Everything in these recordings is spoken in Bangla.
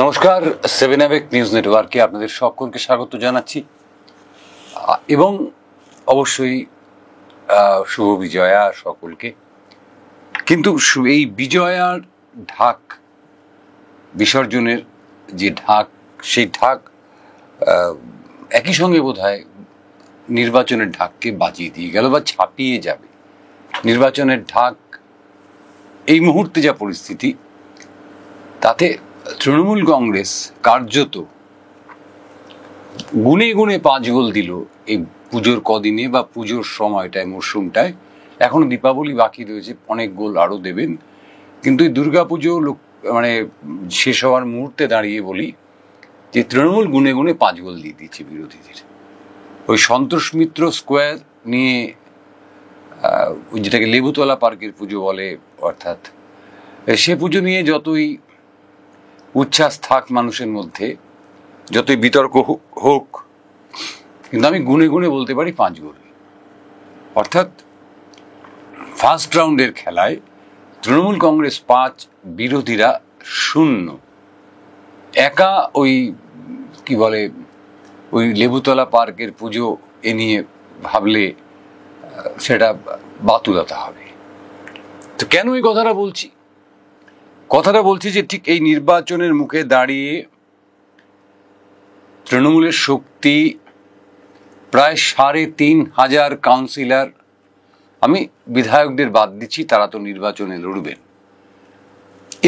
নমস্কার, 7 নিউজ নেটওয়ার্কে আপনাদের সকলকে স্বাগত জানাচ্ছি এবং অবশ্যই শুভ বিজয়া সকলকে। কিন্তু এই বিজয়ার ঢাক বিসর্জনের যে ঢাক, সেই ঢাক একই সঙ্গে বোধহয় নির্বাচনের ঢাককে বাজিয়ে দিয়ে গেল বা ছাপিয়ে যাবে। নির্বাচনের ঢাক এই মুহূর্তে যা পরিস্থিতি, তাতে তৃণমূল কংগ্রেস কার্যত গুনে গুনে 5 গোল দিল এই পুজোর কদিনে বা পুজোর সময়টায়, মরশুমটায়। এখনো দীপাবলি বাকি রয়েছে, অনেক গোল আরও দেবেন। কিন্তু এই দুর্গাপুজো শেষ হওয়ার মুহূর্তে দাঁড়িয়ে বলি যে তৃণমূল গুনে গুনে 5 গোল দিয়ে দিচ্ছে বিরোধীদের। ওই সন্তোষ মিত্র স্কোয়ার নিয়ে, যেটাকে লেবুতলা পার্কের পুজো বলে, অর্থাৎ সে পুজো নিয়ে যতই উচ্ছ্বাস থাক মানুষের মধ্যে, যতই বিতর্ক হোক, কিন্তু আমি গুনে গুনে বলতে পারি 5 গোল। অর্থাৎ ফার্স্ট রাউন্ডের খেলায় তৃণমূল কংগ্রেস 5, বিরোধীরা 0। একা ওই ওই লেবুতলা পার্কের পুজো এ নিয়ে ভাবলে সেটা বাতুলতা হবে। তো কেন এই কথাটা বলছি? যে ঠিক এই নির্বাচনের মুখে দাঁড়িয়ে তৃণমূলের শক্তি প্রায় 3,500 কাউন্সিলর, আমি বিধায়কদের বাদ দিচ্ছি, তারা তো নির্বাচনে লড়বেন,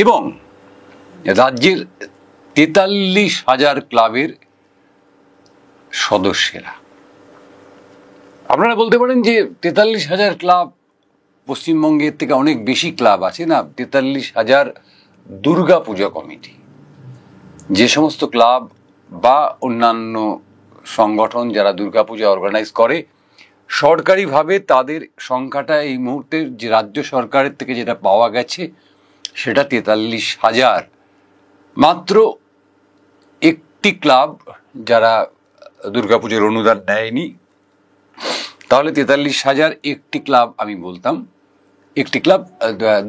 এবং রাজ্যের 43,000 ক্লাবের সদস্যরা। আপনারা বলতে পারেন যে 43,000 ক্লাব, পশ্চিমবঙ্গের থেকে অনেক বেশি ক্লাব আছে না। 43,000 দুর্গা পূজা কমিটি, যে সমস্ত ক্লাব বা অন্যান্য সংগঠন যারা দুর্গাপূজা অর্গানাইজ করে, সরকারিভাবে তাদের সংখ্যাটা এই মুহূর্তে যে রাজ্য সরকারের থেকে যেটা পাওয়া গেছে সেটা 43,000। মাত্র একটি ক্লাব যারা দুর্গাপুজোর অনুদান নেয়নি, তাহলে 43,000 একটি ক্লাব, আমি বলতাম একটি ক্লাব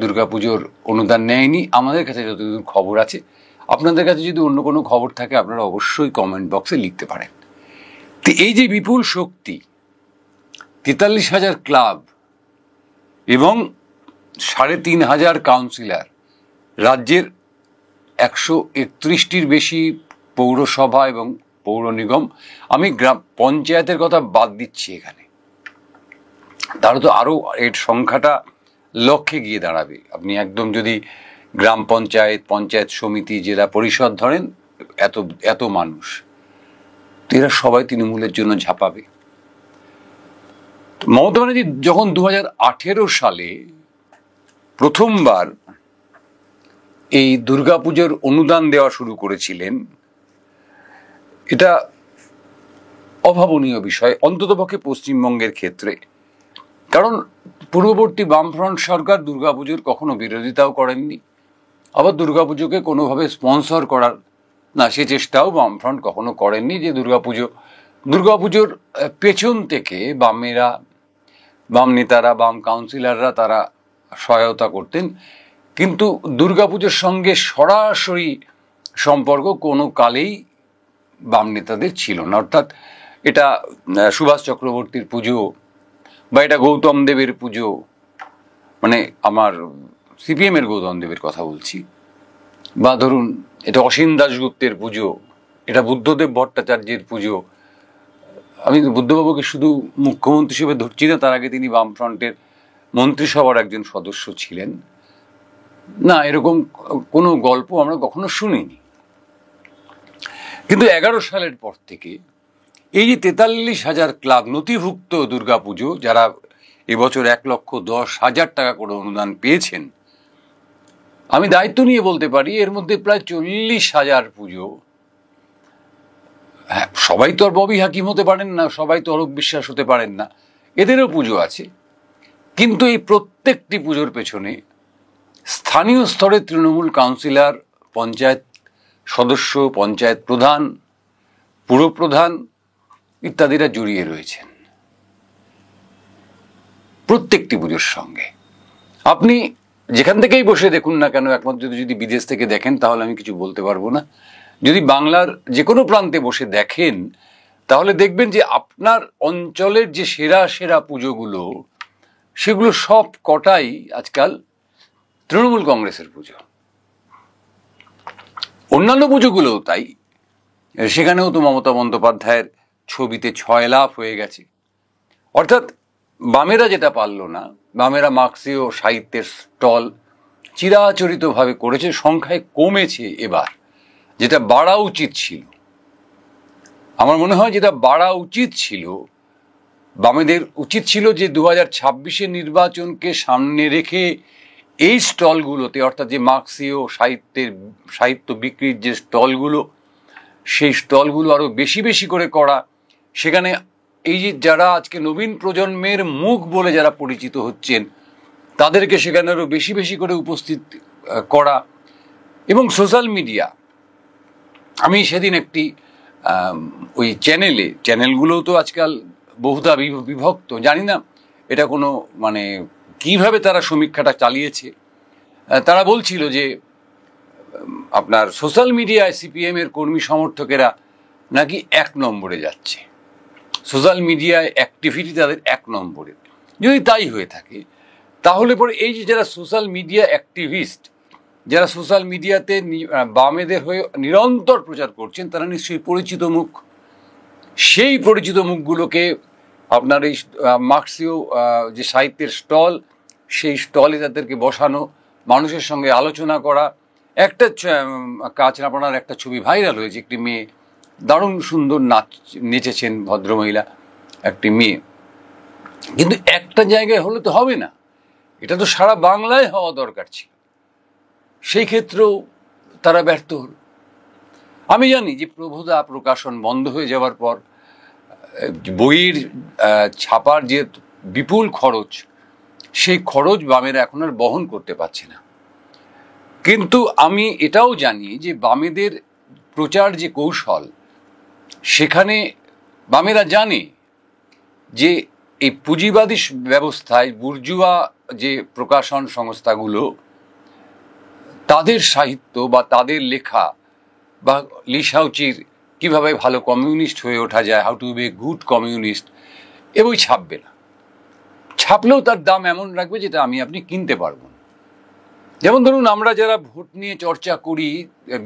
দুর্গাপুজোর অনুদান নেয়নি। আমাদের কাছে যতদূর খবর আছে, আপনাদের কাছে যদি অন্য কোনো খবর থাকে আপনারা অবশ্যই কমেন্ট বক্সে লিখতে পারেন। তো এই যে বিপুল শক্তি, 43,000 ক্লাব এবং 3,500 কাউন্সিলর, রাজ্যের 131টির বেশি পৌরসভা এবং পৌর নিগম, আমি গ্রাম পঞ্চায়েতের কথা বাদ দিচ্ছি এখানে, তাহলে তো আরও এর সংখ্যাটা লক্ষে গিয়ে দাঁড়াবে। আপনি একদম যদি গ্রাম পঞ্চায়েত, পঞ্চায়েত সমিতি, জেলা পরিষদ ধরেন, এত মানুষ, এরা সবাই তৃণমূলের জন্য ঝাঁপাবে। মমতা ব্যানার্জি যখন 2018 সালে প্রথমবার এই দুর্গাপুজোর অনুদান দেওয়া শুরু করেছিলেন, এটা অভাবনীয় বিষয়, অন্ততপক্ষে পশ্চিমবঙ্গের ক্ষেত্রে। কারণ পূর্ববর্তী বামফ্রন্ট সরকার দুর্গাপুজোর কখনো বিরোধিতাও করেননি, আবার দুর্গাপুজোকে কোনোভাবে স্পন্সর করার সে চেষ্টাও বামফ্রন্ট কখনো করেননি, যে দুর্গাপুজোর পেছন থেকে বাম নেতারা, বাম কাউন্সিলররা তারা সহায়তা করতেন। কিন্তু দুর্গাপুজোর সঙ্গে সরাসরি সম্পর্ক কোনো কালেই বাম নেতাদের ছিল না। অর্থাৎ এটা সুভাষ চক্রবর্তীর পুজো, বা এটা গৌতম দেবের পুজো, আমার সিপিএমের গৌতম দেবের কথা বলছি, বা ধরুন এটা অসীম দাশগুপ্তের পুজো, এটা বুদ্ধদেব ভট্টাচার্যের পুজো। আমি বুদ্ধবাবুকে শুধু মুখ্যমন্ত্রী হিসেবে ধরছি না, তার আগে তিনি বামফ্রন্টের মন্ত্রিসভার একজন সদস্য ছিলেন না, এরকম কোনো গল্প আমরা কখনো শুনিনি। কিন্তু 11 সালের পর থেকে এই যে 43,000 ক্লাব নথিভুক্ত দুর্গাপুজো, যারা এবছর 1,10,000 টাকা করে অনুদান পেয়েছেন, আমি দায়িত্ব নিয়ে বলতে পারি এর মধ্যে প্রায় 40,000 পুজো, হ্যাঁ, সবাই তো আর ববি হাকিম হতে পারেন না, সবাই তো অরূপ বিশ্বাস হতে পারেন না, এদেরও পুজো আছে। কিন্তু এই প্রত্যেকটি পুজোর পেছনে স্থানীয় স্তরে তৃণমূল কাউন্সিলর, পঞ্চায়েত সদস্য, পঞ্চায়েত প্রধান, পুরপ্রধান ইত্যাদিরা জড়িয়ে রয়েছেন প্রত্যেকটি পুজোর সঙ্গে। আপনি যেখান থেকেই বসে দেখুন না কেন, একমাত্র যদি বিদেশ থেকে দেখেন তাহলে আমি কিছু বলতে পারবো না, যদি বাংলার যে কোনো প্রান্তে বসে দেখেন তাহলে দেখবেন যে আপনার অঞ্চলের যে সেরা সেরা পুজোগুলো সেগুলো সব কটাই আজকাল তৃণমূল কংগ্রেসের পুজো। অন্যান্য পুজোগুলোও তাই, সেখানেও তো মমতা বন্দ্যোপাধ্যায়ের ছবিতে 6 লাফ হয়ে গেছে। অর্থাৎ বামেরা যেটা পারল না, বামেরা মার্ক্সীয় সাহিত্যের স্টল চিরাচরিতভাবে করেছে, সংখ্যায় কমেছে এবার, যেটা বাড়া উচিত ছিল। আমার মনে হয় যেটা বাড়া উচিত ছিল, বামেদের উচিত ছিল যে 2026-এর নির্বাচনকে সামনে রেখে এই স্টলগুলোতে, অর্থাৎ যে মার্ক্সীয় সাহিত্য বিক্রির যে স্টলগুলো, সেই স্টলগুলো আরো বেশি বেশি করে করা, সেখানে এই যে যারা আজকে নবীন প্রজন্মের মুখ বলে যারা পরিচিত হচ্ছেন তাদেরকে সেখানে আরো বেশি বেশি করে উপস্থিত করা। এবং সোশ্যাল মিডিয়া, আমি সেদিন একটি ওই চ্যানেলগুলো তো আজকাল বহুধা বিভক্ত, জানি না এটা কোনো মানে কিভাবে তারা সমীক্ষাটা চালিয়েছে। তারা বলছিল যে আপনার সোশ্যাল মিডিয়ায় সিপিএম এর কর্মী সমর্থকেরা নাকি 1 নম্বরে যাচ্ছে, সোশ্যাল মিডিয়ায় অ্যাক্টিভিটি তাদের 1 নম্বরে। যদি তাই হয়ে থাকে তাহলে পরে এই যে যারা সোশ্যাল মিডিয়া অ্যাক্টিভিস্ট, যারা সোশ্যাল মিডিয়াতে বামেদের হয়ে নিরন্তর প্রচার করছেন, তারা নিশ্চয়ই পরিচিত মুখ। সেই পরিচিত মুখগুলোকে আপনার এই মার্ক্সীয় যে সাহিত্যের স্টল, সেই স্টলে তাদেরকে বসানো, মানুষের সঙ্গে আলোচনা করা। একটা কাজ, আপনার একটা ছবি ভাইরাল হয়েছে, একটি মেয়ে দারুণ সুন্দর নেচেছেন, ভদ্রমহিলা একটি মেয়ে, কিন্তু একটা জায়গায় হলে তো হবে না, এটা তো সারা বাংলায় হওয়া দরকার ছিল, সেই ক্ষেত্রেও তারা ব্যর্থ হল। আমি জানি যে প্রভুদা প্রকাশন বন্ধ হয়ে যাওয়ার পর বইয়ের ছাপার যে বিপুল খরচ, সেই খরচ বামেরা এখন আর বহন করতে পারছে না। কিন্তু আমি এটাও জানি যে বামেদের প্রচার যে কৌশল, সেখানে বামেরা জানে যে এই পুঁজিবাদী ব্যবস্থায় বুর্জুয়া যে প্রকাশন সংস্থাগুলো, তাদের সাহিত্য বা তাদের লেখা বা লি শাওচির কিভাবে ভালো কমিউনিস্ট হয়ে ওঠা যায়, how to be a good communist, এ বই ছাপবে না। ছাপলেও তার দাম এমন রাখবে যেটা আমি আপনি কিনতে পারবো না। যেমন ধরুন, আমরা যারা ভোট নিয়ে চর্চা করি,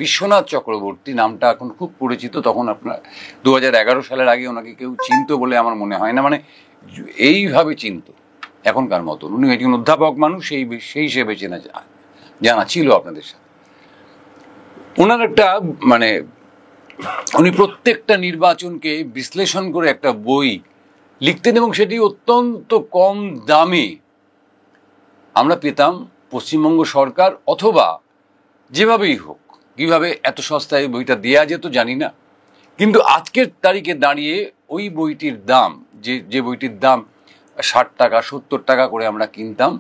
বিশ্বনাথ চক্রবর্তী নামটা এখন খুব পরিচিত, তখন আপনার 2011 সালের আগে ওনাকে কেউ চিনত বলে আমার মনে হয় না, মানে এইভাবে চিনত এখনকার মতন। উনি একজন অধ্যাপক মানুষ, সেই হিসেবে জানা ছিল আপনাদের সাথে। ওনার একটা মানে উনি প্রত্যেকটা নির্বাচনকে বিশ্লেষণ করে একটা বই লিখতেন, এবং সেটি অত্যন্ত কম দামে আমরা পেতাম। পশ্চিমবঙ্গ সরকার অথবা যেভাবেই হোক, কিভাবে এত সস্তায় বইটা দেয়া যেত জানি না, কিন্তু আজকের তারিখে দাঁড়িয়ে ওই বইটির দাম, যে বইটির দাম 60 টাকা 70 টাকা করে আমরা কিনতাম,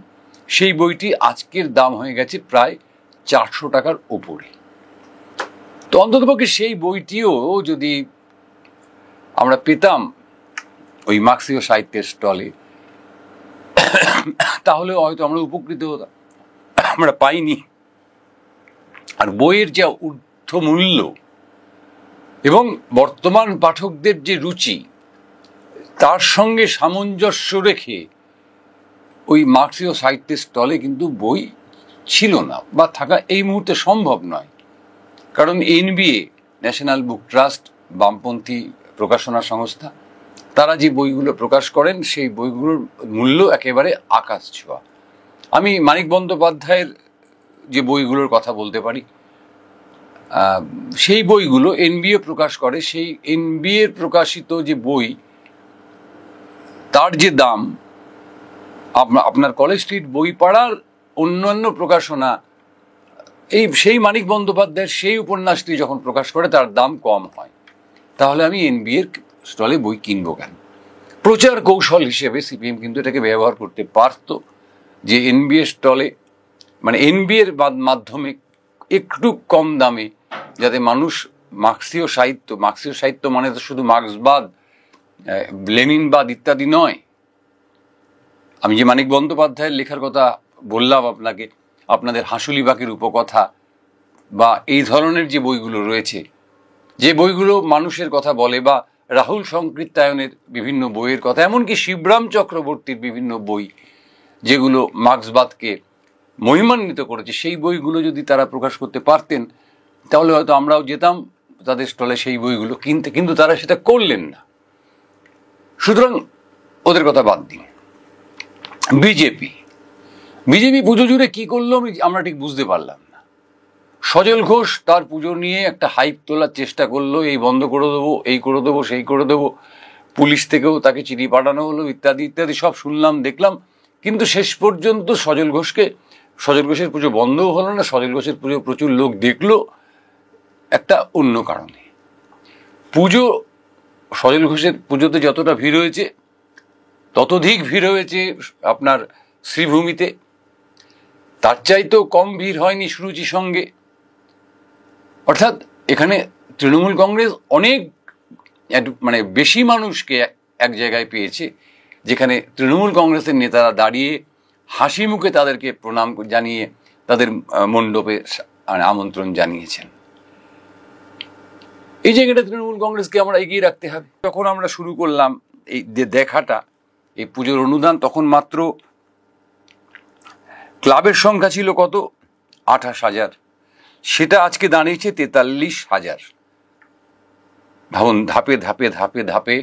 সেই বইটি আজকের দাম হয়ে গেছে প্রায় 400 টাকার ওপরে। তো অন্ততপক্ষে সেই বইটিও যদি আমরা পেতাম ওই মার্ক্সীয় সাহিত্যের স্টলে, তাহলে হয়তো আমরা উপকৃত হতাম। আমরা পাইনি। আর বইয়ের যা ঊর্ধ্ব মূল্য এবং বর্তমান পাঠকদের যে রুচি, তার সঙ্গে সামঞ্জস্য রেখে ওই মার্ক্সীয় সাহিত্যের স্টলে কিন্তু বই ছিল না, বা থাকা এই মুহূর্তে সম্ভব নয়। কারণ এনবিএ, ন্যাশনাল বুক ট্রাস্ট, বামপন্থী প্রকাশনা সংস্থা, তারা যে বইগুলো প্রকাশ করেন সেই বইগুলোর মূল্য একেবারে আকাশ ছোঁয়া। আমি মানিক বন্দ্যোপাধ্যায়ের যে বইগুলোর কথা বলতে পারি, সেই বইগুলো এনবিএ প্রকাশ করে। সেই এনবিএর প্রকাশিত যে বই, তার যে দাম, আপনার কলেজ স্ট্রিট বইপাড়ার অন্যান্য প্রকাশনা সেই মানিক বন্দ্যোপাধ্যায়ের সেই উপন্যাসটি যখন প্রকাশ করে তার দাম কম হয়। তাহলে আমি এনবিএর স্টলে বই কিনবো কেন? প্রচার কৌশল হিসেবে সিপিএম কিন্তু এটাকে ব্যবহার করতে পারত, যে এনবিএ স্টলে, মানে এনবিএর মাধ্যমে একটু কম দামে, যাতে মানুষ মার্ক্সীয় সাহিত্য মানে তো শুধু মার্ক্সবাদ, লেনিনবাদ ইত্যাদি নয়। আমি যে মানিক বন্দ্যোপাধ্যায়ের লেখার কথা বললাম আপনাকে, আপনাদের হাঁসুলিবাকের উপকথা বা এই ধরনের যে বইগুলো রয়েছে, যে বইগুলো মানুষের কথা বলে, বা রাহুল সংকৃত্তায়নের বিভিন্ন বইয়ের কথা, এমনকি শিবরাম চক্রবর্তীর বিভিন্ন বই যেগুলো মার্ক্সবাদকে মহিমান্বিত করেছে, সেই বইগুলো যদি তারা প্রকাশ করতে পারতেন তাহলে হয়তো আমরাও যেতাম তাদের স্টলে সেই বইগুলো কিনতে, কিন্তু তারা সেটা করলেন না। সুতরাং ওদের কথা বাদ দিন। বিজেপি পুজো জুড়ে কি করলো আমরা ঠিক বুঝতে পারলাম না। সজল ঘোষ তার পুজো নিয়ে একটা হাইপ তোলার চেষ্টা করলো, এই বন্ধ করে দেবো, এই করে দেবো, সেই করে দেবো, পুলিশ থেকেও তাকে চিঠি পাঠানো হলো, ইত্যাদি ইত্যাদি সব শুনলাম, দেখলাম। কিন্তু শেষ পর্যন্ত সজল ঘোষের পুজো বন্ধও হলো না। সজল ঘোষের পুজো প্রচুর লোক দেখলো একটা অন্য কারণে। সজল ঘোষের পুজোতে যতটা ভিড় হয়েছে ততোধিক ভিড় হয়েছে আপনার শ্রীভূমিতে, তার চাইতেও কম ভিড় হয়নি সুরুচি সঙ্গে। অর্থাৎ এখানে তৃণমূল কংগ্রেস অনেক মানে বেশি মানুষকে এক জায়গায় পেয়েছে, যেখানে তৃণমূল কংগ্রেসের নেতারা দাঁড়িয়ে হাসি মুখে তাদেরকে প্রণাম জানিয়ে তাদের মণ্ডপে আমন্ত্রণ জানিয়েছেন। এই জায়গাটা তৃণমূল কংগ্রেসকে আমরা এগিয়ে রাখতে হবে। যখন আমরা শুরু করলাম এই দেখাটা, এই পুজোর অনুদান, তখন মাত্র ক্লাবের সংখ্যা ছিল কত? 28,000। সেটা আজকে দাঁড়িয়েছে 43,000। ভাবুন, ধাপে ধাপে ধাপে ধাপে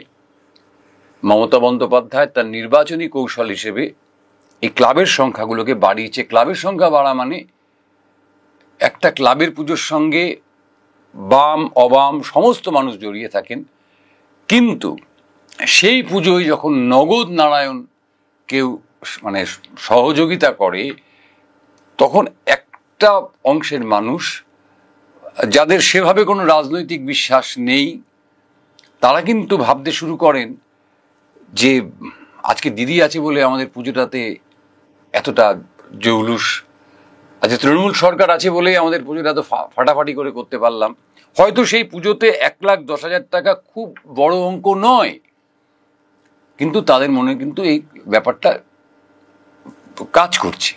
মমতা বন্দ্যোপাধ্যায় তার নির্বাচনী কৌশল হিসেবে এই ক্লাবের সংখ্যাগুলোকে বাড়িয়েছে। ক্লাবের সংখ্যা বাড়া মানে একটা ক্লাবের পুজোর সঙ্গে বাম অবাম সমস্ত মানুষ জড়িয়ে থাকেন, কিন্তু সেই পুজোয় যখন নগদ নারায়ণ কেউ মানে সহযোগিতা করে, তখন একটা অংশের মানুষ যাদের সেভাবে কোনো রাজনৈতিক বিশ্বাস নেই, তারা কিন্তু ভাবতে শুরু করেন যে আজকে দিদি আছে বলে আমাদের পুজোটাতে এতটা জৌলুস, আজকে তৃণমূল সরকার আছে বলে আমাদের পুজোটা এত ফাটাফাটি করে করতে পারলাম। হয়তো সেই পুজোতে 1,10,000 টাকা খুব বড় অঙ্ক নয়, কিন্তু তাদের মনে কিন্তু এই ব্যাপারটা কাজ করছে।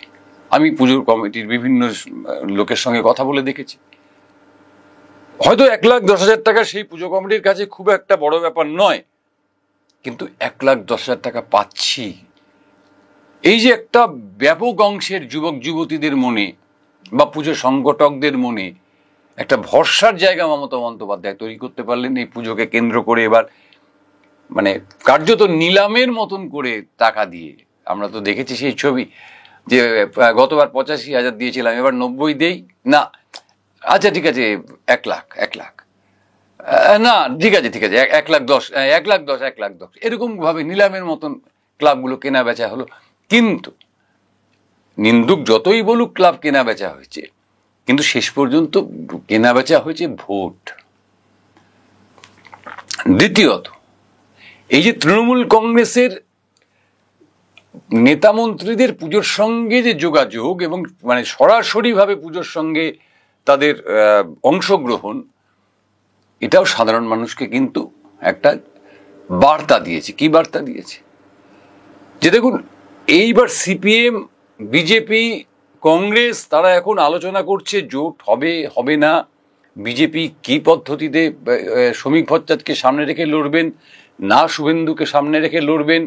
আমি পুজোর কমিটির বিভিন্ন লোকের সঙ্গে কথা বলে দেখেছি, হয়তো 1,10,000 টাকা সেই পুজো কমিটির কাছে খুব একটা বড় ব্যাপার নয়, কিন্তু 1,10,000 টাকা পাচ্ছি, এই যে একটা ব্যাপক অংশের যুবক যুবতীদের মনে বা পুজো সংগঠকদের মনে একটা ভরসার জায়গা মমতা বন্দ্যোপাধ্যায় তৈরি করতে পারলেন এই পুজোকে কেন্দ্র করে। এবার মানে কার্যত নিলামের মতন করে টাকা দিয়ে, আমরা তো দেখেছি সেই ছবি, যে গতবার 85,000 দিয়েছিলাম, এবার 90 দেই না, আচ্ছা ঠিক আছে 1 লাখ না, ঠিক আছে 1,10,000 এরকম ভাবে নিলামের মতন ক্লাবগুলো কেনা বেচা হলো। কিন্তু নিন্দুক যতই বলুক ক্লাব কেনা বেচা হয়েছে, কিন্তু শেষ পর্যন্ত কেনা বেচা হয়েছে ভোট। দ্বিতীয়ত, এই যে তৃণমূল কংগ্রেসের নেতা মন্ত্রীদের পুজোর সঙ্গে যে যোগাযোগ এবং মানে সরাসরিভাবে পুজোর সঙ্গে তাদের অংশগ্রহণ, এটাও সাধারণ মানুষকে কিন্তু একটা বার্তা দিয়েছে। কি বার্তা দিয়েছে? যে দেখুন, এইবার সিপিএম, বিজেপি, কংগ্রেস তারা এখন আলোচনা করছে জোট হবে হবে না, বিজেপি কি পদ্ধতিতে শ্রমিক ভট্টাচার্যকে সামনে রেখে লড়বেন, না শুভেন্দুকে সামনে রেখে লড়বেন,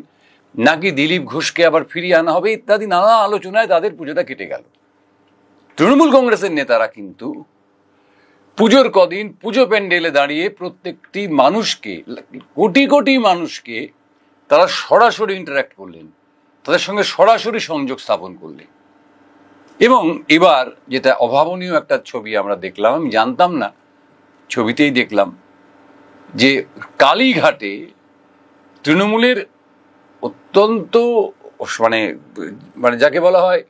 নাকি দিলীপ ঘোষকে আবার ফিরিয়ে আনা হবে, ইত্যাদি নানা আলোচনায় তাদের পুজোটা কেটে গেল। তৃণমূল কংগ্রেসের নেতারা কিন্তু পুজোর কদিন পুজো প্যান্ডেলে দাঁড়িয়ে প্রত্যেকটি মানুষকে, কোটি কোটি মানুষকে তারা সরাসরি ইন্টারাক্ট করলেন, তাদের সঙ্গে সরাসরি সংযোগ স্থাপন করলেন। এবং এবার যেটা অভাবনীয় একটা ছবি আমরা দেখলাম, আমি জানতাম না, ছবিতেই দেখলাম যে কালীঘাটে তৃণমূলের অত্যন্ত মানে মানে যাকে বলা হয়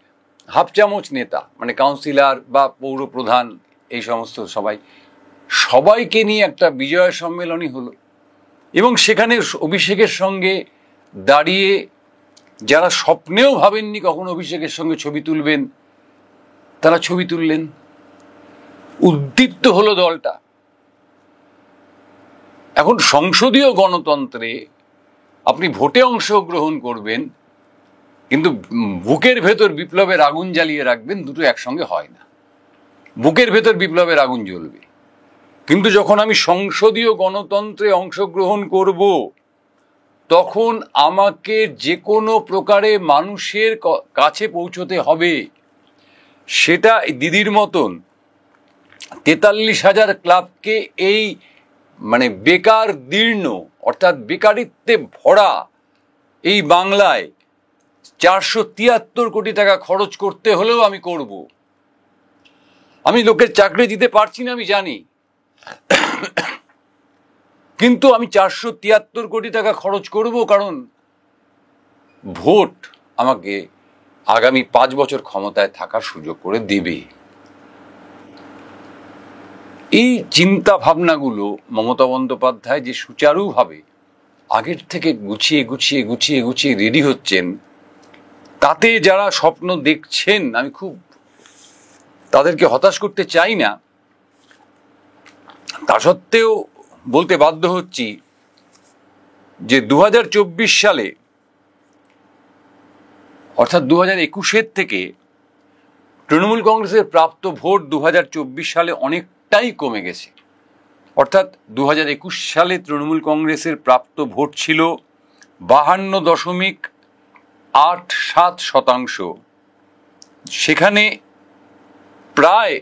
হাফ চামচ নেতা, মানে কাউন্সিলর বা পৌর প্রধান, এই সমস্ত সবাইকে নিয়ে একটা বিজয় সম্মেলনী হলো। এবং সেখানে অভিষেকের সঙ্গে দাঁড়িয়ে যারা স্বপ্নেও ভাবেননি কখনো অভিষেকের সঙ্গে ছবি তুলবেন, তারা ছবি তুললেন। উদ্দীপ্ত হলো দলটা। এখন সংসদীয় গণতন্ত্রে আপনি ভোটে অংশগ্রহণ করবেন, কিন্তু বুকের ভেতর বিপ্লবের আগুন জ্বালিয়ে রাখবেন, দুটো একসঙ্গে হয় না। বুকের ভেতর বিপ্লবের আগুন জ্বলবে, কিন্তু যখন আমি সংসদীয় গণতন্ত্রে অংশগ্রহণ করব, তখন আমাকে যে কোনো প্রকারে মানুষের কাছে পৌঁছতে হবে। সেটা দিদির মতন 43,000 ক্লাবকে এই মানে বেকার দীর্ণ অর্থাৎ বেকারিত্বে ভরা এই বাংলায় 473 কোটি টাকা খরচ করতে হলেও আমি করব। আমি লোকের চাকরি দিতে পারছি না, আমি জানি, কিন্তু আমি 473 কোটি টাকা খরচ করব, কারণ ভোট আমাকে আগামী 5 বছর ক্ষমতায় থাকার সুযোগ করে দেবে। এই চিন্তা ভাবনাগুলো মমতা বন্দ্যোপাধ্যায় যে সুচারুভাবে আগের থেকে গুছিয়ে গুছিয়ে গুছিয়ে গুছিয়ে রেডি হচ্ছেন, তাতে যারা স্বপ্ন দেখছেন, আমি খুব তাদেরকে হতাশ করতে চাই না। তা সত্ত্বেও বলতে বাধ্য হচ্ছি যে 2024 সালে অর্থাৎ 2021 থেকে তৃণমূল কংগ্রেসের প্রাপ্ত ভোট 2024 সালে অনেকটাই কমে গেছে। অর্থাৎ 2021 সালে তৃণমূল কংগ্রেসের প্রাপ্ত ভোট ছিল 52.87%। সেখানে প্রায়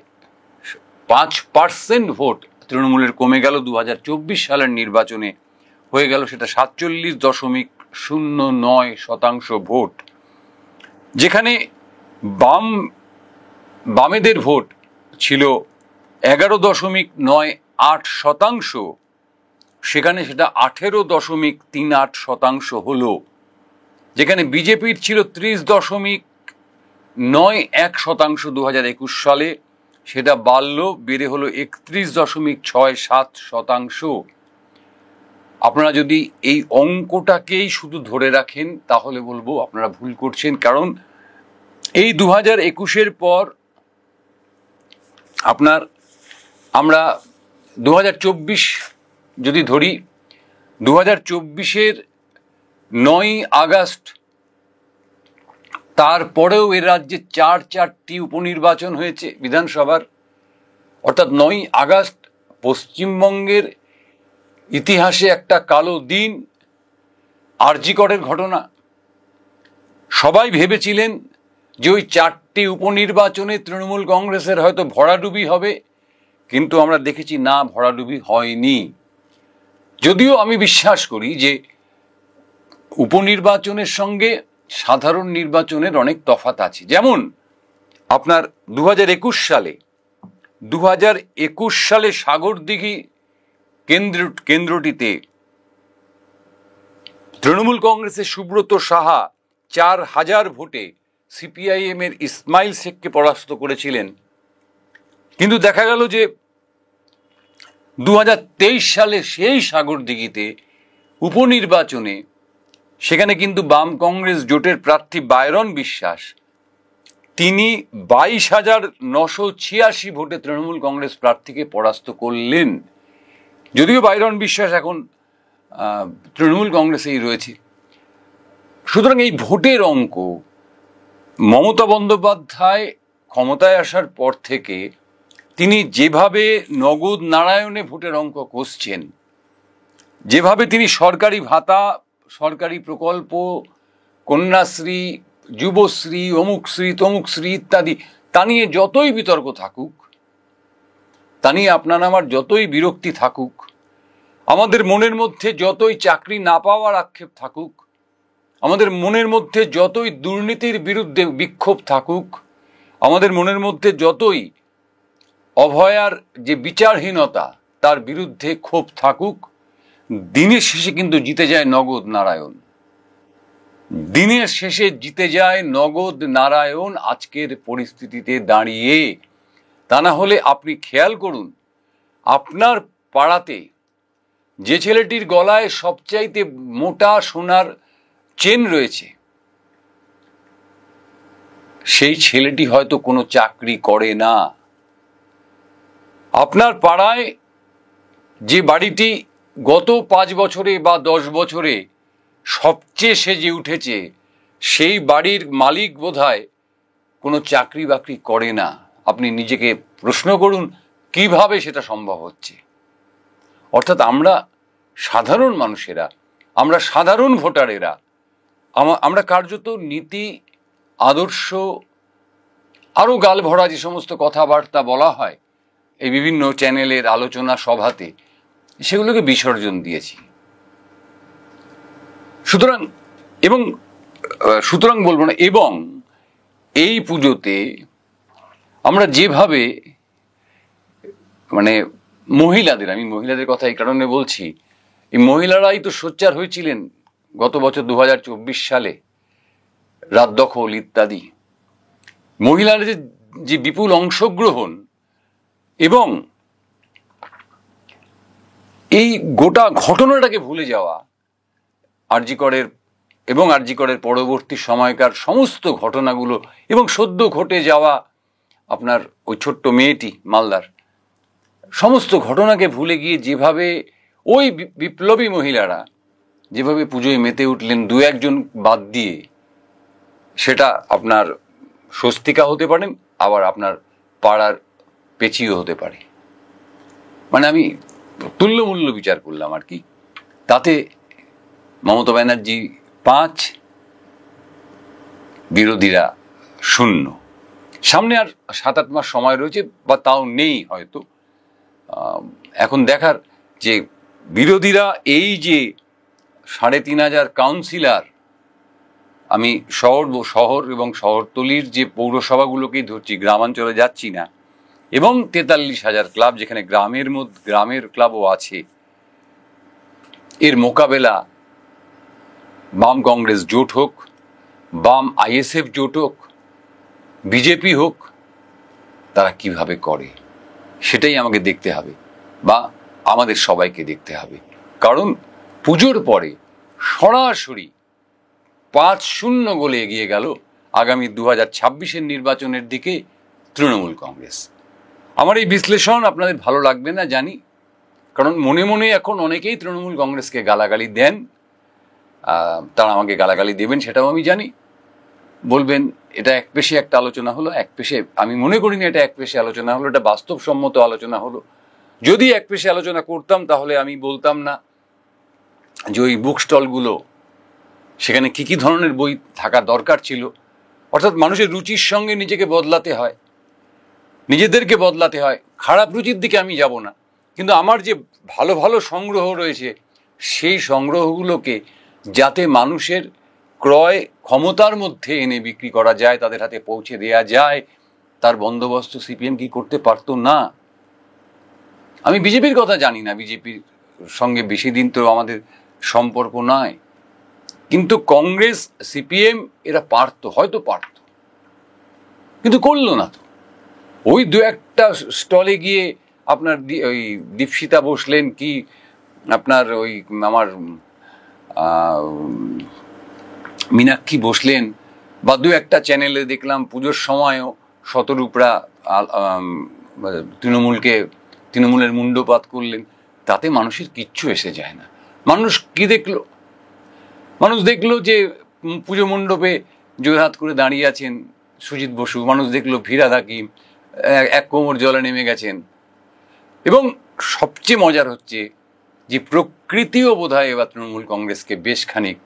5% ভোট তৃণমূলের কমে গেল 2024 সালের নির্বাচনে, হয়ে গেল সেটা 47.09% ভোট। যেখানে বামেদের ভোট ছিল 11.98%, সেখানে সেটা 18.38% হলো। যেখানে বিজেপির ছিল 30.91% 2021 সালে, সেটা বেড়ে হলো 31.67%। আপনারা যদি এই অঙ্কটাকেই শুধু ধরে রাখেন, তাহলে বলবো আপনারা ভুল করছেন। কারণ এই 2021-এর পর আমরা 2024 যদি ধরি, 2024-এর 9ই আগস্ট, তারপরেও এ রাজ্যে 4টি উপনির্বাচন হয়েছে বিধানসভার। অর্থাৎ 9ই আগস্ট পশ্চিমবঙ্গের ইতিহাসে একটা কালো দিন, আরজি করের ঘটনা। সবাই ভেবেছিলেন যে ওই 4টি উপনির্বাচনে তৃণমূল কংগ্রেসের হয়তো ভরাডুবি হবে, কিন্তু আমরা দেখেছি না, ভরাডুবি হয়নি। যদিও আমি বিশ্বাস করি যে উপনির্বাচনের সঙ্গে সাধারণ নির্বাচনের অনেক তফাৎ আছে। যেমন আপনার 2021 সালে সাগরদিঘি কেন্দ্রটিতে তৃণমূল কংগ্রেসের সুব্রত সাহা 4,000 ভোটে সিপিআইএম এর ইসমাইল শেখকে পরাস্ত করেছিলেন। কিন্তু দেখা গেল যে 2023 সালে সেই সাগরদিঘিতে উপনির্বাচনে সেখানে কিন্তু বাম কংগ্রেস জোটের প্রার্থী বাইরন বিশ্বাস, তিনি 22,986 ভোটে তৃণমূল কংগ্রেস প্রার্থীকে পরাস্ত করলেন। যদিও বাইরন বিশ্বাস এখন তৃণমূল কংগ্রেসেই রয়েছে। সুতরাং এই ভোটের অঙ্ক মমতা বন্দ্যোপাধ্যায় ক্ষমতায় আসার পর থেকে তিনি যেভাবে নগদ নারায়ণে ভোটের অঙ্ক কষছেন, যেভাবে তিনি সরকারি ভাতা, সরকারি প্রকল্প, কন্যাশ্রী, যুবশ্রী, অমুকশ্রী তমুকশ্রী ইত্যাদি, তা নিয়ে যতই বিতর্ক থাকুক, তা নিয়ে আপনার আমার যতই বিরক্তি থাকুক, আমাদের মনের মধ্যে যতই চাকরি না পাওয়ার আক্ষেপ থাকুক, আমাদের মনের মধ্যে যতই দুর্নীতির বিরুদ্ধে বিক্ষোভ থাকুক, আমাদের মনের মধ্যে যতই অভয়ার যে বিচারহীনতা তার বিরুদ্ধে ক্ষোভ থাকুক, দিনের শেষে কিন্তু জিতে যায় নগদ নারায়ণ। দিনের শেষে জিতে যায় নগদ নারায়ণ আজকের পরিস্থিতিতে দাঁড়িয়ে। তা না হলে আপনি খেয়াল করুন, আপনার পাড়াতে যে ছেলেটির গলায় সবচাইতে মোটা সোনার চেন রয়েছে, সেই ছেলেটি হয়তো কোনো চাকরি করে না। আপনার পাড়ায় যে বাড়িটি গত 5 বছরে বা 10 বছরে সবচেয়ে সেজে উঠেছে, সেই বাড়ির মালিক বোধহয় কোনো চাকরি বাকরি করে না। আপনি নিজেকে প্রশ্ন করুন কিভাবে সেটা সম্ভব হচ্ছে। অর্থাৎ আমরা সাধারণ মানুষেরা, আমরা সাধারণ ভোটারেরা, আমরা কার্যত নীতি, আদর্শ, আরও গাল ভরা যে সমস্ত কথাবার্তা বলা হয় এই বিভিন্ন চ্যানেলের আলোচনা সভাতে, সেগুলোকে বিসর্জন দিয়েছি। সুতরাং বলবো না। এবং এই পুজোতে আমরা যেভাবে মহিলাদের, আমি মহিলাদের কথা এই কারণে বলছি, এই মহিলারাই তো সোচ্চার হয়েছিলেন গত বছর 2024 সালে, রাত দখল ইত্যাদি। মহিলাদের যে বিপুল অংশগ্রহণ এবং এই গোটা ঘটনাটাকে ভুলে যাওয়া, আরজি করের পরবর্তী সময়কার সমস্ত ঘটনাগুলো এবং সদ্য ঘটে যাওয়া আপনার ওই ছোট্ট মেয়েটি মালদার সমস্ত ঘটনাকে ভুলে গিয়ে যেভাবে ওই বিপ্লবী মহিলারা যেভাবে পুজোয় মেতে উঠলেন, দু একজন বাদ দিয়ে, সেটা আপনার স্বস্তিকা হতে পারেন, আবার আপনার পাড়ার পেঁচিও হতে পারে। আমি তুল্যমূল্য বিচার করলাম আর কি। তাতে মমতা ব্যানার্জি 5, বিরোধীরা 0। সামনে আর 7-8 মাস সময় রয়েছে, বা তাও নেই হয়তো। এখন দেখার যে বিরোধীরা এই যে 3500 কাউন্সিলর, আমি শহর এবং শহরতলির যে পৌরসভাগুলোকেই ধরছি, গ্রামাঞ্চলে যাচ্ছি না, এবং 43,000 ক্লাব, যেখানে গ্রামের ক্লাবও আছে, এর মোকাবেলা বাম কংগ্রেস জোট হোক, বাম আইএসএফ জোট হোক, বিজেপি হোক, তারা কিভাবে করে সেটাই আমাকে দেখতে হবে, বা আমাদের সবাইকে দেখতে হবে। কারণ পুজোর পরে সরাসরি 5-0 গোলে এগিয়ে গেল আগামী 2026-এর নির্বাচনের দিকে তৃণমূল কংগ্রেস। আমার এই বিশ্লেষণ আপনাদের ভালো লাগবে না জানি, কারণ মনে মনে এখন অনেকেই তৃণমূল কংগ্রেসকে গালাগালি দেন। তারা আমাকে গালাগালি দেবেন সেটাও আমি জানি। বলবেন এটা একপেশে একটা আলোচনা হলো, একপেশে। আমি মনে করি না এটা একপেশে আলোচনা হলো, এটা বাস্তবসম্মত আলোচনা হলো। যদি একপেশে আলোচনা করতাম তাহলে আমি বলতাম না যে ওই বুক স্টলগুলো, সেখানে কি কি ধরনের বই থাকা দরকার ছিল। অর্থাৎ মানুষের রুচির সঙ্গে নিজেকে বদলাতে হয়, নিজেদেরকে বদলাতে হয়। খারাপ রুচির দিকে আমি যাব না, কিন্তু আমার যে ভালো ভালো সংগ্রহ রয়েছে সেই সংগ্রহগুলোকে যাতে মানুষের ক্রয় ক্ষমতার মধ্যে এনে বিক্রি করা যায়, তাদের হাতে পৌঁছে দেয়া যায়, তার বন্দোবস্ত সিপিএম কি করতে পারতো না? আমি বিজেপির কথা জানি না, বিজেপির সঙ্গে বেশি দিন তো আমাদের সম্পর্ক নয়, কিন্তু কংগ্রেস, সিপিএম এরা পারতো, হয়তো পারতো, কিন্তু করলো না তো। ওই 2-1টা স্টলে গিয়ে আপনার ওই দীপশিতা বসলেন, কি আপনার ওই আমার মীনাক্ষী বসলেন, বা 2-1টা চ্যানেলে দেখলাম পুজোর সময়ও শতরূপরা তৃণমূলের মুন্ডপাত করলেন। তাতে মানুষের কিচ্ছু এসে যায় না। মানুষ কি দেখলো? মানুষ দেখলো যে পুজো মণ্ডপে জোরহাত করে দাঁড়িয়ে আছেন সুজিত বসু। মানুষ দেখলো ফিরহাদ হাকিম এক কোমর জলে নেমে গেছেন। এবং সবচেয়ে মজার হচ্ছে যে প্রকৃতিও বোধহয় এবার তৃণমূল কংগ্রেসকে বেশ খানিক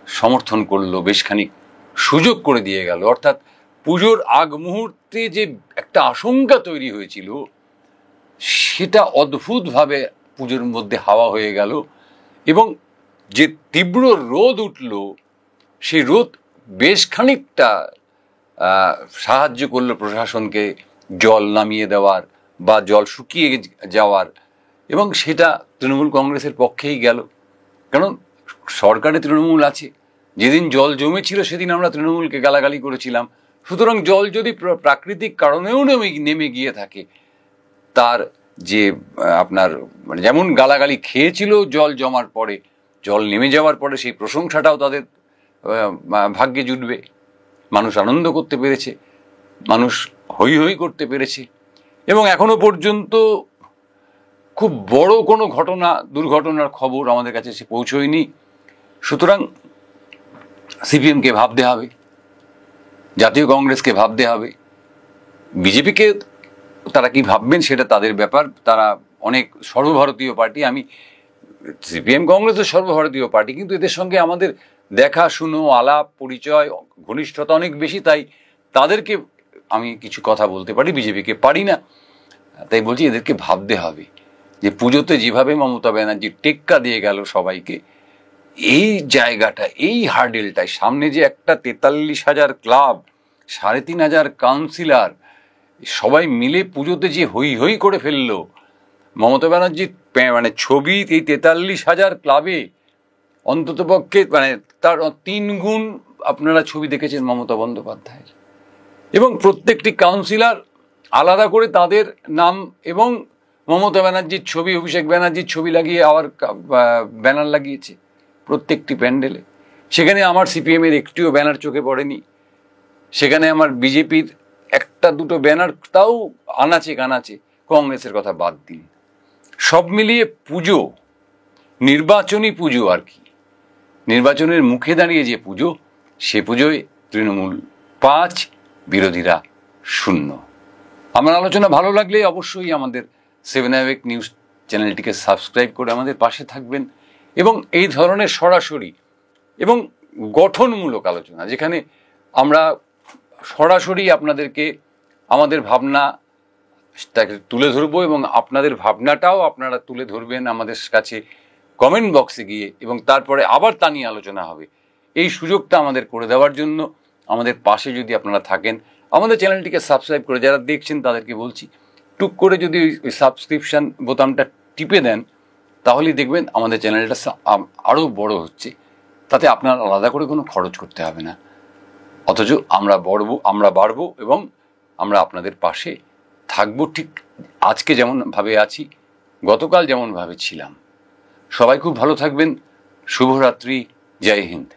সমর্থন করলো, বেশ খানিক সুযোগ করে দিয়ে গেল। অর্থাৎ পুজোর আগ মুহূর্তে যে একটা আশঙ্কা তৈরি হয়েছিল, সেটা অদ্ভুতভাবে পুজোর মধ্যে হাওয়া হয়ে গেল। এবং যে তীব্র রোদ উঠল, সেই রোদ বেশ খানিকটা সাহায্য করলো প্রশাসনকে জল নামিয়ে দেওয়ার বা জল শুকিয়ে যাওয়ার, এবং সেটা তৃণমূল কংগ্রেসের পক্ষেই গেল। কারণ সরকারে তৃণমূল আছে, যেদিন জল জমেছিল সেদিন আমরা তৃণমূলকে গালাগালি করেছিলাম। সুতরাং জল যদি প্রাকৃতিক কারণেও নেমে গিয়ে থাকে, তার যে আপনার যেমন গালাগালি খেয়েছিল জল জমার পরে, জল নেমে যাওয়ার পরে সেই প্রশংসাটাও তাদের ভাগ্যে জুটবে। মানুষ আনন্দ করতে পেরেছে, মানুষ হৈ হৈ করতে পেরেছে, এবং এখনো পর্যন্ত খুব বড় কোনো দুর্ঘটনার খবর আমাদের কাছে এসে পৌঁছয়নি। সুতরাং সিপিএমকে ভাবতে হবে, জাতীয় কংগ্রেসকে ভাবতে হবে, বিজেপিকে তারা কি ভাববেন সেটা তাদের ব্যাপার। তারা অনেক সর্বভারতীয় পার্টি, আমি সিপিএম কংগ্রেসের সর্বভারতীয় পার্টি, কিন্তু এদের সঙ্গে আমাদের দেখা শুনো আলাপ পরিচয় ঘনিষ্ঠতা অনেক বেশি, তাই তাদেরকে আমি কিছু কথা বলতে পারি, বিজেপিকে পারি না। তাই বলছি এদেরকে ভাবতে হবে যে পুজোতে যেভাবে মমতা ব্যানার্জি টেক্কা দিয়ে গেল সবাইকে, এই জায়গাটা, এই হার্ডেলটায় সামনে যে একটা 43,000 ক্লাব, 3,500 কাউন্সিলর সবাই মিলে পুজোতে যে হই হই করে ফেললো, মমতা ব্যানার্জির মানে ছবি এই 43,000 ক্লাবে অন্ততপক্ষে মানে তার 3 গুণ আপনারা ছবি দেখেছেন মমতা বন্দ্যোপাধ্যায়ের, এবং প্রত্যেকটি কাউন্সিলর আলাদা করে তাদের নাম এবং মমতা ব্যানার্জির ছবি, অভিষেক ব্যানার্জির ছবি লাগিয়ে আবার ব্যানার লাগিয়েছে প্রত্যেকটি প্যান্ডেলে। সেখানে আমার সিপিএমের একটিও ব্যানার চোখে পড়েনি, সেখানে আমার বিজেপির একটা দুটো ব্যানার, তাও আনাচে কানাচে, কংগ্রেসের কথা বাদ দিন। সব মিলিয়ে পুজো, নির্বাচনী পুজো আর কি, নির্বাচনের মুখে দাঁড়িয়ে যে পুজো, সে পুজোয় তৃণমূল 5, বিরোধীরা 0। আমার আলোচনা ভালো লাগলে অবশ্যই আমাদের 7 AWAKE নিউজ চ্যানেলটিকে সাবস্ক্রাইব করে আমাদের পাশে থাকবেন, এবং এই ধরনের সরাসরি এবং গঠনমূলক আলোচনা, যেখানে আমরা সরাসরি আপনাদেরকে আমাদের ভাবনা তাকে তুলে ধরবো, এবং আপনাদের ভাবনাটাও আপনারা তুলে ধরবেন আমাদের কাছে কমেন্ট বক্সে গিয়ে, এবং তারপরে আবার তা নিয়ে আলোচনা হবে। এই সুযোগটা আমাদের করে দেওয়ার জন্য আমাদের পাশে যদি আপনারা থাকেন, আমাদের চ্যানেলটিকে সাবস্ক্রাইব করে, যারা দেখছেন তাদেরকে বলছি টুক করে যদি ওই সাবস্ক্রিপশান বোতামটা টিপে দেন, তাহলেই দেখবেন আমাদের চ্যানেলটা আরও বড় হচ্ছে। তাতে আপনার আলাদা করে কোনো খরচ করতে হবে না, অথচ আমরা বাড়বো এবং আমরা আপনাদের পাশে থাকবো, ঠিক আজকে যেমনভাবে আছি, গতকাল যেমনভাবে ছিলাম। সবাই খুব ভালো থাকবেন। শুভরাত্রি, জয় হিন্দ।